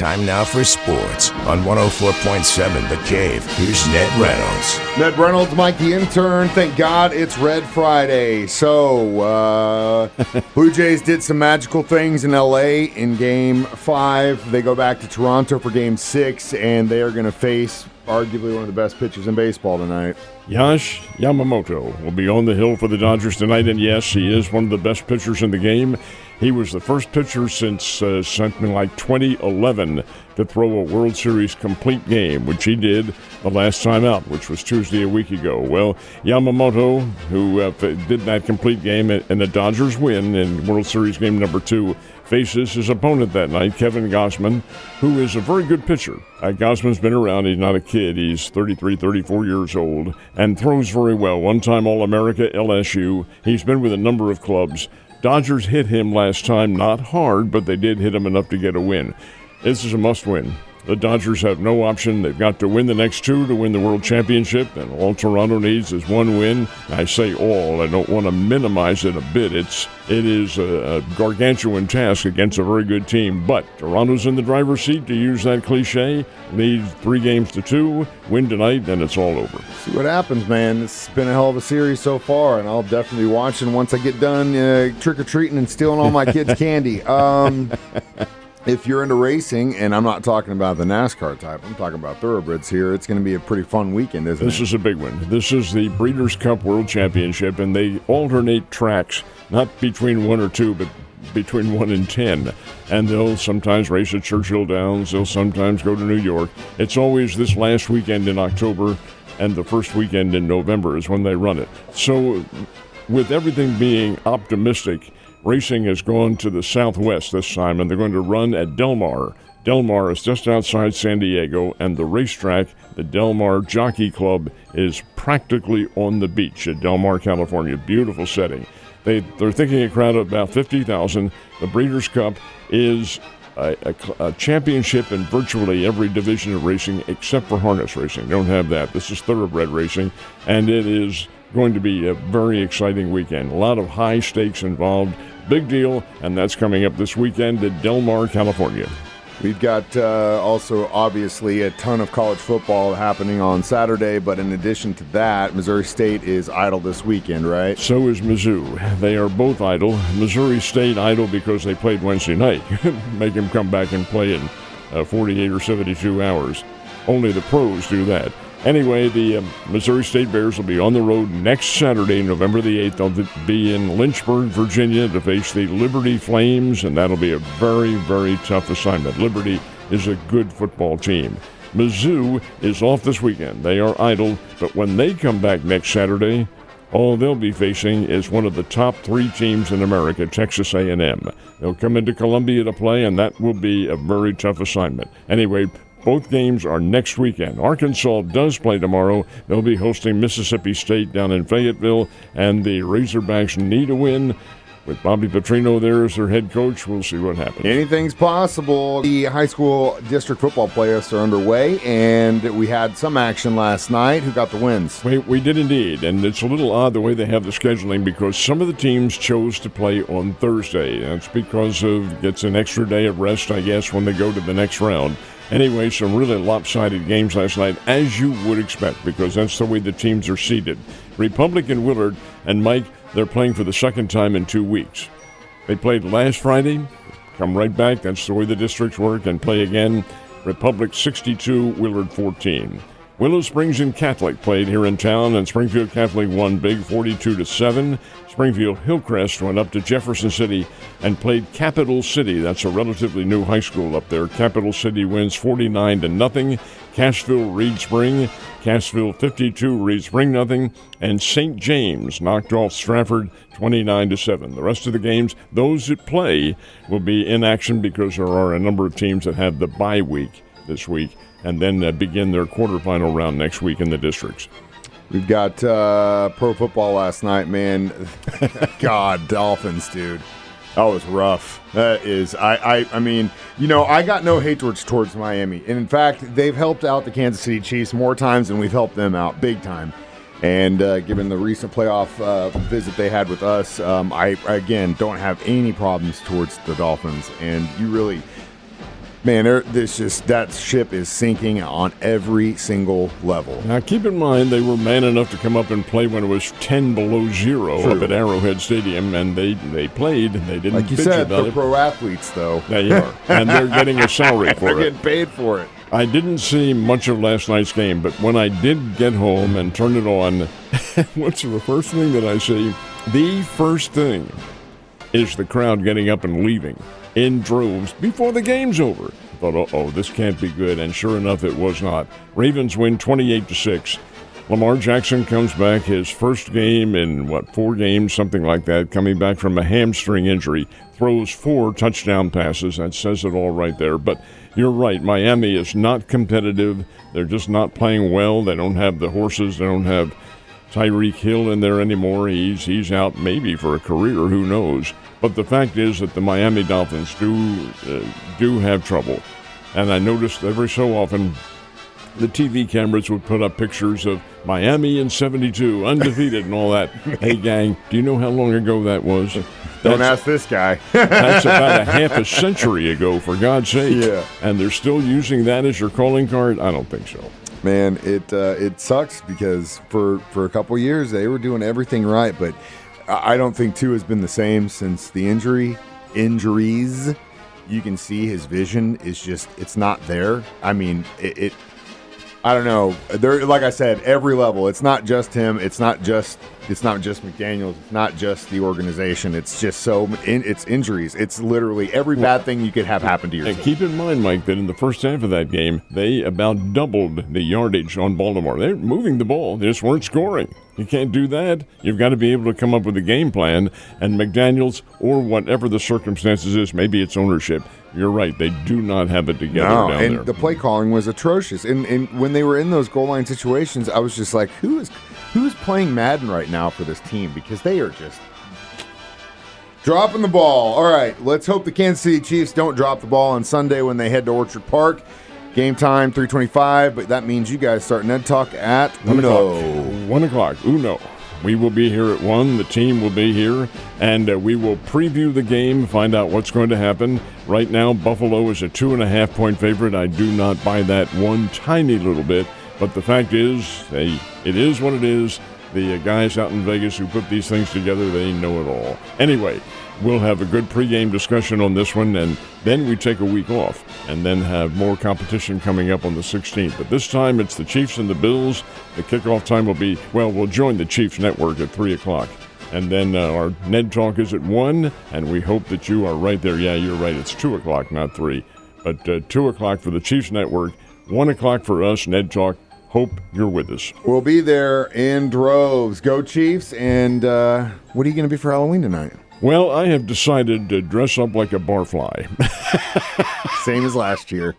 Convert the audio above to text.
Time now for sports on 104.7 The Cave. Here's Ned Reynolds. Ned Reynolds, Mike the intern. Thank God it's Red Friday. So, Blue Jays did some magical things in L.A. in Game 5. They go back to Toronto for Game 6, and they are going to face arguably one of the best pitchers in baseball tonight. Yash Yamamoto will be on the hill for the Dodgers tonight, and yes, he is one of the best pitchers in the game. He was the first pitcher since something like 2011 to throw a World Series complete game, which he did the last time out, which was Tuesday a week ago. Well, Yamamoto, who did that complete game and the Dodgers win in World Series game number 2, faces his opponent that night, Kevin Gausman, who is a very good pitcher. Gausman's been around. He's not a kid. He's 33, 34 years old and throws very well. One-time All-America, LSU. He's been with a number of clubs. Dodgers hit him last time, not hard, but they did hit him enough to get a win. This is a must-win. The Dodgers have no option. They've got to win the next 2 to win the World Championship, and all Toronto needs is 1 win. I say all. I don't want to minimize it a bit. It is a gargantuan task against a very good team, but Toronto's in the driver's seat, to use that cliche. Lead 3-2, win tonight, and it's all over. See what happens, man. It's been a hell of a series so far, and I'll definitely be watching once I get done trick-or-treating and stealing all my kids' candy. If you're into racing, and I'm not talking about the NASCAR type, I'm talking about thoroughbreds here, it's going to be a pretty fun weekend, isn't it? This is a big one. This is the Breeders' Cup World Championship, and they alternate tracks, not between 1 or 2, but between 1 and 10. And they'll sometimes race at Churchill Downs. They'll sometimes go to New York. It's always this last weekend in October, and the first weekend in November is when they run it. So with everything being optimistic, racing has gone to the southwest this time, and they're going to run at Del Mar. Del Mar is just outside San Diego, and the racetrack, the Del Mar Jockey Club, is practically on the beach at Del Mar, California. Beautiful setting. They're thinking a crowd of about 50,000. The Breeders' Cup is a championship in virtually every division of racing except for harness racing. They don't have that. This is thoroughbred racing, and it is going to be a very exciting weekend. A lot of high stakes involved. Big deal, and that's coming up this weekend at Del Mar, California. We've got also, obviously, a ton of college football happening on Saturday, but in addition to that, Missouri State is idle this weekend, right? So is Mizzou. They are both idle. Missouri State idle because they played Wednesday night. Make them come back and play in 48 or 72 hours. Only the pros do that. Anyway, the Missouri State Bears will be on the road next Saturday, November the 8th. They'll be in Lynchburg, Virginia, to face the Liberty Flames, and that'll be a very, very tough assignment. Liberty is a good football team. Mizzou is off this weekend. They are idle, but when they come back next Saturday, all they'll be facing is one of the top 3 teams in America, Texas A&M. They'll come into Columbia to play, and that will be a very tough assignment. Anyway, both games are next weekend. Arkansas does play tomorrow. They'll be hosting Mississippi State down in Fayetteville, and the Razorbacks need a win. With Bobby Petrino there as their head coach, we'll see what happens. Anything's possible. The high school district football playoffs are underway, and we had some action last night. Who got the wins? We did indeed, and it's a little odd the way they have the scheduling because some of the teams chose to play on Thursday. That's because it's an extra day of rest, I guess, when they go to the next round. Anyway, some really lopsided games last night, as you would expect, because that's the way the teams are seeded. Republic and Willard and Mike, they're playing for the second time in 2 weeks. They played last Friday, come right back, that's the way the districts work, and play again. Republic 62, Willard 14. Willow Springs and Catholic played here in town, and Springfield Catholic won big 42-7. Springfield Hillcrest went up to Jefferson City and played Capital City. That's a relatively new high school up there. Capital City wins 49-0. Cashville Reed Spring, Cashville 52, Reed Spring 0, and St. James knocked off Stratford 29-7. The rest of the games, those that play, will be in action because there are a number of teams that have the bye week this week, and then begin their quarterfinal round next week in the districts. We've got pro football last night, man. God, Dolphins, dude. That was rough. That is, I mean, you know, I got no hate towards Miami. And in fact, they've helped out the Kansas City Chiefs more times than we've helped them out, big time. And given the recent playoff visit they had with us, I, again, don't have any problems towards the Dolphins. And you really, Man, that ship is sinking on every single level. Now, keep in mind, they were man enough to come up and play when it was 10 below zero True. up at Arrowhead Stadium, and they played. They didn't Like you bitch said, about they're it. pro athletes, though. They are, and they're getting a salary for They're it. getting paid for it. I didn't see much of last night's game, but when I did get home and turn it on, what's the first thing that I see? The first thing is the crowd getting up and leaving in droves before the game's over. I thought, this can't be good, and sure enough, it was not. Ravens win 28-6. Lamar Jackson comes back his first game in, 4 games, something like that, coming back from a hamstring injury, throws 4 touchdown passes. That says it all right there. But you're right, Miami is not competitive. They're just not playing well. They don't have the horses. They don't have Tyreek Hill in there anymore. He's out maybe for a career. Who knows? But the fact is that the Miami Dolphins do have trouble. And I noticed every so often the TV cameras would put up pictures of Miami in 72, undefeated and all that. Hey, gang, do you know how long ago that was? Don't ask this guy. That's about a half a century ago, for God's sake. Yeah. And they're still using that as your calling card? I don't think so. Man, it sucks because for a couple years they were doing everything right, but I don't think Tua has been the same since the injuries. You can see his vision is it's not there. I mean, I don't know. There, like I said, every level. It's not just him. It's not just McDaniels. It's not just the organization. It's just it's injuries. It's literally every bad thing you could have happen to your And team. keep in mind, Mike, that in the first half of that game, they about doubled the yardage on Baltimore. They're moving the ball. They just weren't scoring. You can't do that. You've got to be able to come up with a game plan. And McDaniels, or whatever the circumstances is, maybe it's ownership. You're right. They do not have it together down and there. the play calling was atrocious. And when they were in those goal line situations, I was just like, who's playing Madden right now for this team? Because they are just dropping the ball. All right, let's hope the Kansas City Chiefs don't drop the ball on Sunday when they head to Orchard Park. Game time, 3:25, but that means you guys start Ned Talk at 1 o'clock. Uno. We will be here at 1. The team will be here, and we will preview the game, find out what's going to happen. Right now, Buffalo is a 2.5-point favorite. I do not buy that one tiny little bit, but the fact is, it is what it is. The guys out in Vegas who put these things together, they know it all. Anyway, we'll have a good pregame discussion on this one, and then we take a week off and then have more competition coming up on the 16th. But this time it's the Chiefs and the Bills. The kickoff time will be, we'll join the Chiefs Network at 3 o'clock. And then our Ned Talk is at 1, and we hope that you are right there. Yeah, you're right. It's 2 o'clock, not 3. But 2 o'clock for the Chiefs Network, 1 o'clock for us, Ned Talk. Hope you're with us. We'll be there in droves. Go Chiefs, and what are you going to be for Halloween tonight? Well, I have decided to dress up like a barfly. Same as last year.